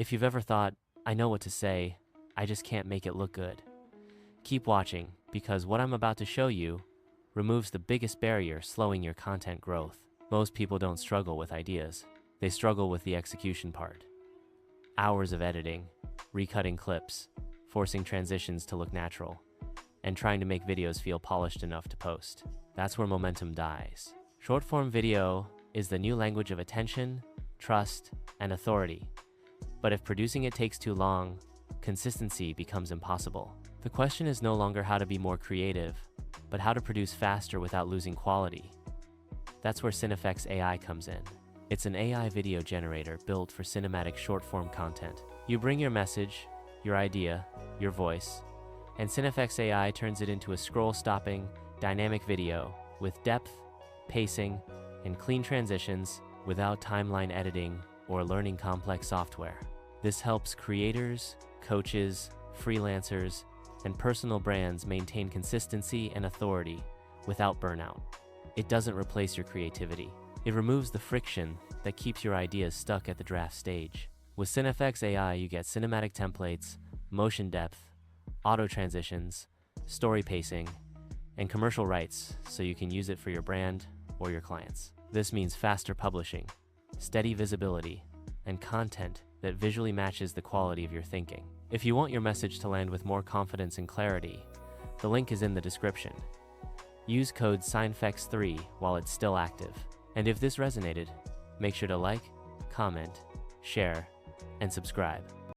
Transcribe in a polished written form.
If you've ever thought, I know what to say, I just can't make it look good, keep watching, because what I'm about to show you removes the biggest barrier slowing your content growth. Most people don't struggle with ideas. They struggle with the execution part. Hours of editing, recutting clips, forcing transitions to look natural, and trying to make videos feel polished enough to post. That's where momentum dies. Short-form video is the new language of attention, trust, and authority. But if producing it takes too long, consistency becomes impossible. The question is no longer how to be more creative, but how to produce faster without losing quality. That's where CineFX AI comes in. It's an AI video generator built for cinematic short-form content. You bring your message, your idea, your voice, and CineFX AI turns it into a scroll-stopping, dynamic video with depth, pacing, and clean transitions without timeline editing or learning complex software. This helps creators, coaches, freelancers, and personal brands maintain consistency and authority without burnout. It doesn't replace your creativity. It removes the friction that keeps your ideas stuck at the draft stage. With CineFX AI, you get cinematic templates, motion depth, auto transitions, story pacing, and commercial rights so you can use it for your brand or your clients. This means faster publishing, steady visibility, and content that visually matches the quality of your thinking. If you want your message to land with more confidence and clarity, the link is in the description. Use code CineFX3 while it's still active. And if this resonated, make sure to like, comment, share, and subscribe.